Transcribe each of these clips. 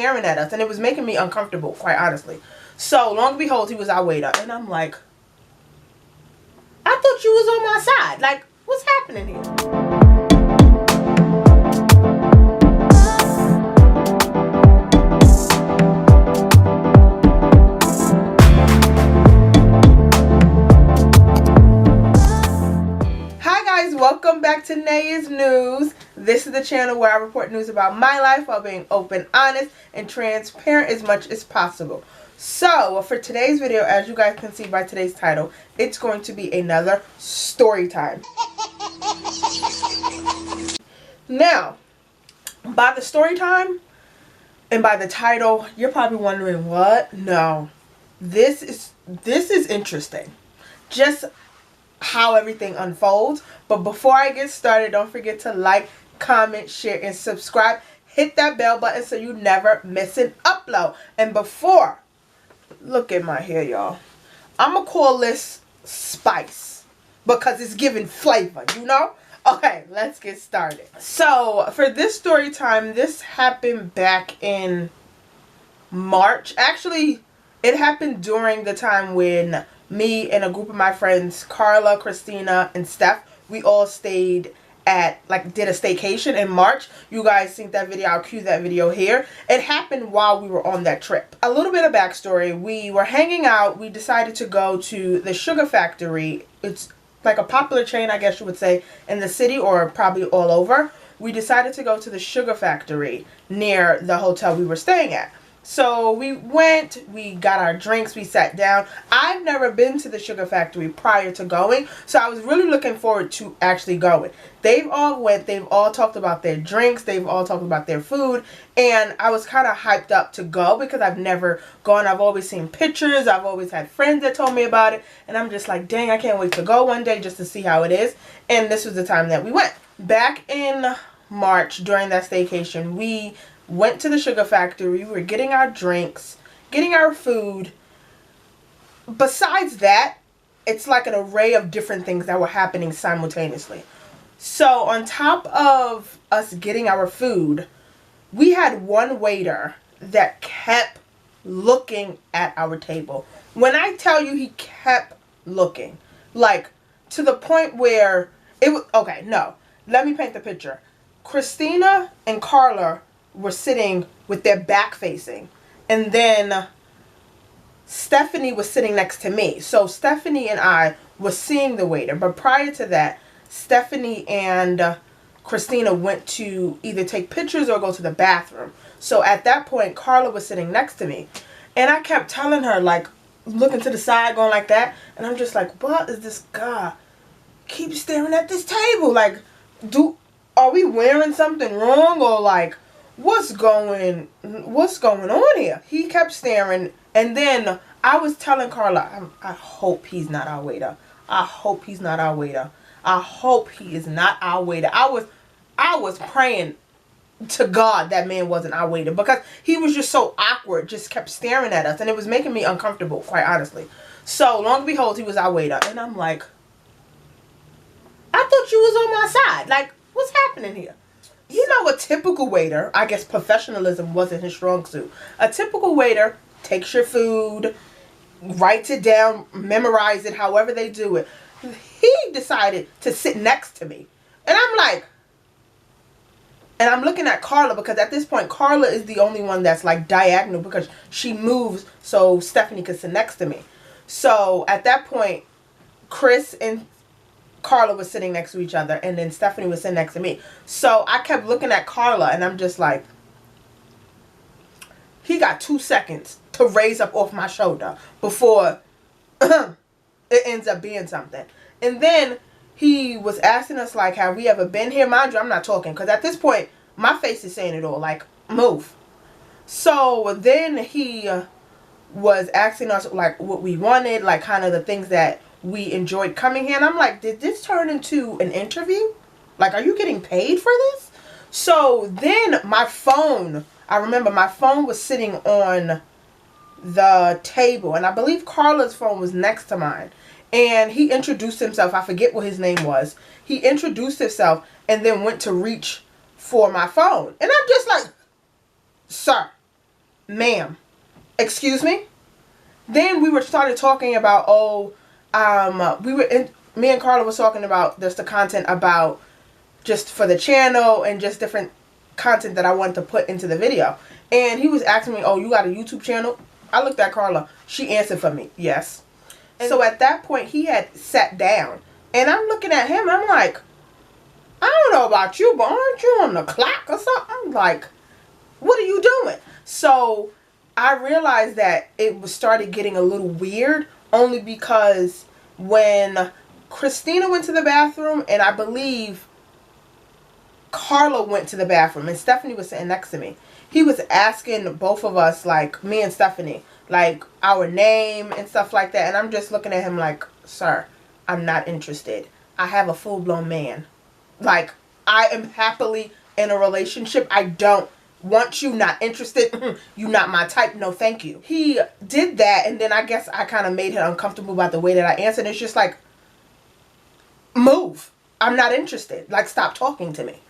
staring at us, and it was making me uncomfortable, quite honestly. So, long and behold, he was our waiter, and I'm like, I thought you was on my side. Like, what's happening here? Welcome back to Naya's News. This is the channel where I report news about my life while being open, honest, and transparent as much as possible. So, for today's video, as you guys can see by today's title, it's going to be another story time. Now, by the story time and by the title, you're probably wondering, what? No. This is interesting. Just how everything unfolds. But before I get started, don't forget to like, comment, share, and subscribe. Hit that bell button so you never miss an upload. And before, look at my hair, y'all. I'm gonna call this spice because it's giving flavor, you know? Okay, let's get started. So for this story time, this happened back in March. Actually, it happened during the time when me and a group of my friends, Carla, Christina, and Steph, we all stayed at, did a staycation in March. You guys seen that video. I'll cue that video here. It happened while we were on that trip. A little bit of backstory. We were hanging out. We decided to go to the Sugar Factory. It's like a popular chain, I guess you would say, in the city or probably all over. We decided to go to the Sugar Factory near the hotel we were staying at. So we went, we got our drinks, we sat down. I've never been to the Sugar Factory prior to going, so I was really looking forward to actually going. They've all went, they've all talked about their drinks, they've all talked about their food, and I was kind of hyped up to go because I've never gone. I've always seen pictures, I've always had friends that told me about it, and I'm just like, dang, I can't wait to go one day just to see how it is. And this was the time that we went. Back in March, during that staycation, we went to the Sugar Factory. We were getting our drinks, getting our food. Besides that, it's like an array of different things that were happening simultaneously. So on top of us getting our food, we had one waiter that kept looking at our table. When I tell you he kept looking, like to the point where it was, okay, no, let me paint the picture. Christina and Carla were sitting with their back facing, and then Stephanie was sitting next to me. So Stephanie and I were seeing the waiter, but prior to that, Stephanie and Christina went to either take pictures or go to the bathroom. So at that point, Carla was sitting next to me, and I kept telling her, like, looking to the side, going like that, and I'm just like, what is this guy keep staring at this table? Like, are we wearing something wrong, or like, what's going on here? He kept staring, and then I was telling Carla, I hope he's not our waiter. I hope he's not our waiter. I hope he is not our waiter. I was praying to God that man wasn't our waiter, because he was just so awkward, just kept staring at us, and it was making me uncomfortable, quite honestly. So, long and behold, he was our waiter, and I'm like, I thought you was on my side. Like, what's happening here? You know, a typical waiter, I guess professionalism wasn't his strong suit. A typical waiter takes your food, writes it down, memorize it, however they do it. He decided to sit next to me. And I'm like, and I'm looking at Carla, because at this point, Carla is the only one that's like diagonal, because she moves so Stephanie could sit next to me. So at that point, Chris and Carla was sitting next to each other, and then Stephanie was sitting next to me. So I kept looking at Carla, and I'm just like, he got 2 seconds to raise up off my shoulder before it ends up being something. And then he was asking us, like, have we ever been here? Mind you, I'm not talking, because at this point, my face is saying it all, like, move. So then he was asking us, like, what we wanted, like, kind of the things that we enjoyed coming here. And I'm like, did this turn into an interview? Like, are you getting paid for this? So then my phone, I remember my phone was sitting on the table, and I believe Carla's phone was next to mine. And he introduced himself. I forget what his name was. He introduced himself and then went to reach for my phone. And I'm just like, sir, ma'am, excuse me. Then we started talking about, me and Carla was talking about just the content about just for the channel and just different content that I wanted to put into the video. And he was asking me, oh, you got a YouTube channel? I looked at Carla. She answered for me, yes. And so at that point, he had sat down. And I'm looking at him. I'm like, I don't know about you, but aren't you on the clock or something? Like, what are you doing? So I realized that it started getting a little weird, only because when Christina went to the bathroom, and I believe Carla went to the bathroom, and Stephanie was sitting next to me, he was asking both of us, like me and Stephanie, like our name and stuff like that. And I'm just looking at him like, sir, I'm not interested. I have a full-blown man. Like, I am happily in a relationship. I don't want you, not interested. You not my type. No, thank you. He did that, and then I guess I kind of made him uncomfortable about the way that I answered. It's just like, move. I'm not interested. Like, stop talking to me.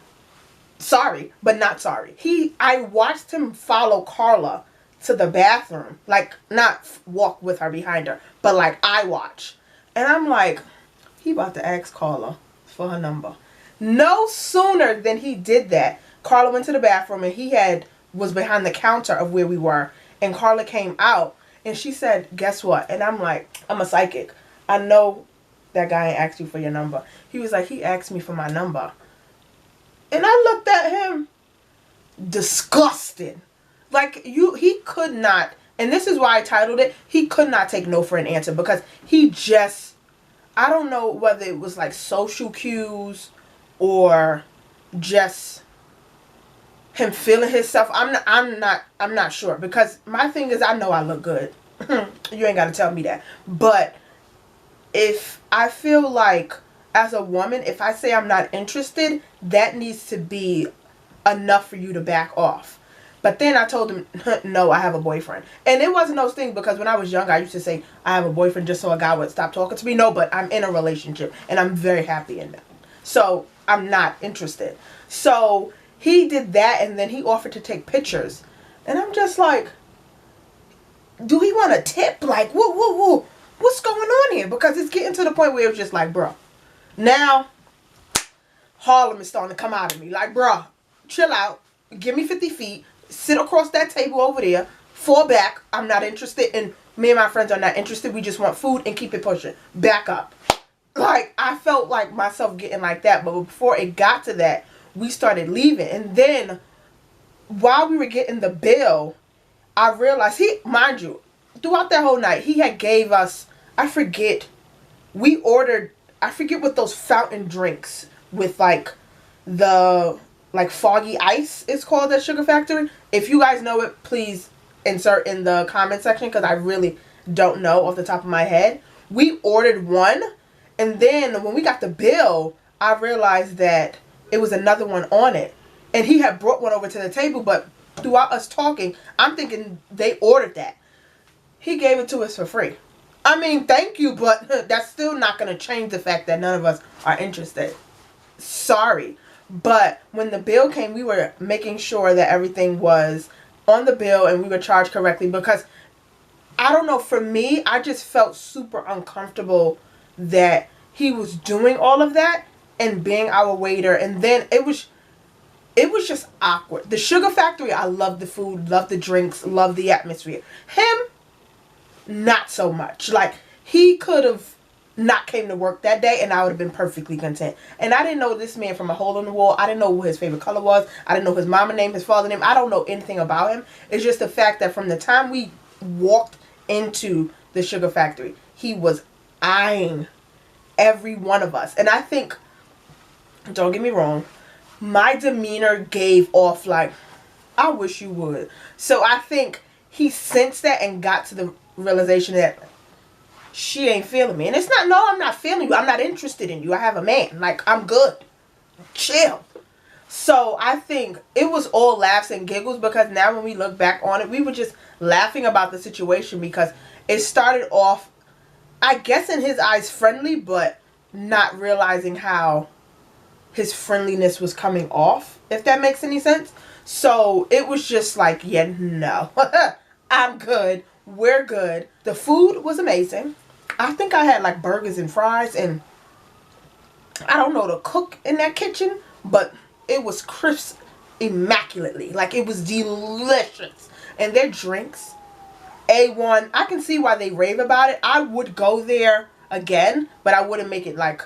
Sorry, but not sorry. I watched him follow Carla to the bathroom. Like, not walk with her behind her, but like I watch. And I'm like, he about to ask Carla for her number. No sooner than he did that, Carla went to the bathroom, and he was behind the counter of where we were. And Carla came out, and she said, guess what? And I'm like, I'm a psychic. I know that guy ain't asked you for your number. He was like, he asked me for my number. And I looked at him disgusted. Like, he could not, and this is why I titled it, he could not take no for an answer, because he just, I don't know whether it was like social cues or just him feeling himself. I'm not sure, because my thing is, I know I look good. You ain't got to tell me that. But if I feel like, as a woman, if I say I'm not interested, that needs to be enough for you to back off. But then I told him, no, I have a boyfriend. And it wasn't those things, because when I was younger, I used to say I have a boyfriend just so a guy would stop talking to me. No, but I'm in a relationship, and I'm very happy in that. So I'm not interested. So he did that, and then he offered to take pictures. And I'm just like, do he want a tip? Like, whoa, what's going on here? Because it's getting to the point where it was just like, bro, now Harlem is starting to come out of me. Like, bro, chill out. Give me 50 feet. Sit across that table over there. Fall back. I'm not interested. And me and my friends are not interested. We just want food and keep it pushing. Back up. Like, I felt like myself getting like that. But before it got to that, we started leaving. And then while we were getting the bill, I realized mind you, throughout that whole night, he had gave us, I forget what those fountain drinks with like the foggy ice is called at Sugar Factory. If you guys know it, please insert in the comment section, because I really don't know off the top of my head. We ordered one, and then when we got the bill, I realized that it was another one on it. And he had brought one over to the table, but throughout us talking, I'm thinking they ordered that. He gave it to us for free. I mean, thank you, but that's still not going to change the fact that none of us are interested. Sorry. But when the bill came, we were making sure that everything was on the bill and we were charged correctly, because I don't know, for me, I just felt super uncomfortable that he was doing all of that and being our waiter. And then it was just awkward. The Sugar Factory, I love the food, love the drinks, love the atmosphere. Him, not so much. Like, he could have not came to work that day and I would have been perfectly content. And I didn't know this man from a hole in the wall. I didn't know what his favorite color was. I didn't know his mama name, his father name. I don't know anything about him. It's just the fact that from the time we walked into the Sugar Factory, he was eyeing every one of us. And I think, don't get me wrong, my demeanor gave off like, I wish you would. So I think he sensed that and got to the realization that she ain't feeling me. And it's not, no, I'm not feeling you. I'm not interested in you. I have a man. Like, I'm good. Chill. So I think it was all laughs and giggles, because now when we look back on it, we were just laughing about the situation, because it started off, I guess in his eyes, friendly, but not realizing how his friendliness was coming off, if that makes any sense. So it was just like, yeah, no. I'm good. We're good. The food was amazing. I think I had like burgers and fries, and I don't know the cook in that kitchen, but it was crisp immaculately. Like, it was delicious. And their drinks, A1. I can see why they rave about it. I would go there again, but I wouldn't make it like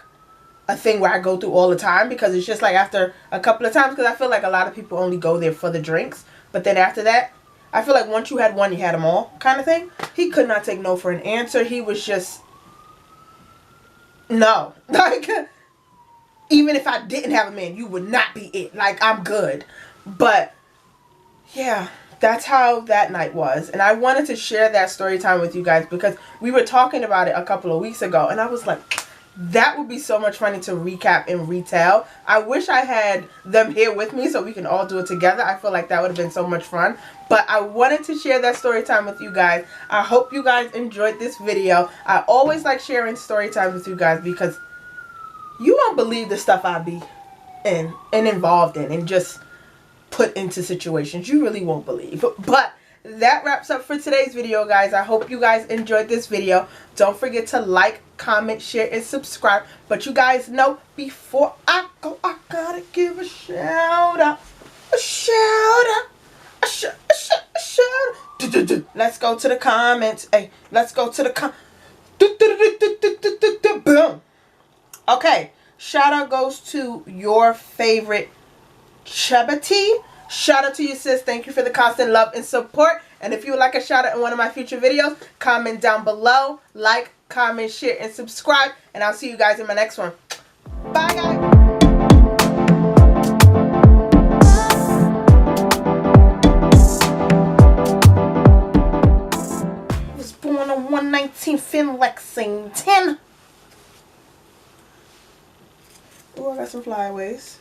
a thing where I go through all the time, because it's just like after a couple of times, because I feel like a lot of people only go there for the drinks, but then after that, I feel like once you had one, you had them all kind of thing. He could not take no for an answer. He was just, no. Like, even if I didn't have a man, you would not be it. Like, I'm good. But yeah, that's how that night was. And I wanted to share that story time with you guys, because we were talking about it a couple of weeks ago, and I was like, that would be so much funny to recap and retell. I wish I had them here with me so we can all do it together. I feel like that would have been so much fun. But I wanted to share that story time with you guys. I hope you guys enjoyed this video. I always like sharing story times with you guys, because you won't believe the stuff I be in and involved in and just put into situations. You really won't believe. But that wraps up for today's video, guys. I hope you guys enjoyed this video. Don't forget to like, comment, share, and subscribe. But you guys know, before I go, I gotta give a shout out. A shout out. A shout out. Let's go to the comments. Hey, let's go to the boom. Okay. Shout out goes to your favorite Chebati. Shout out to you, sis. Thank you for the constant love and support. And if you would like a shout out in one of my future videos, comment down below. Like, comment, share, and subscribe. And I'll see you guys in my next one. Bye, guys. Was born on 119th in Lexington. Oh, I got some flyaways.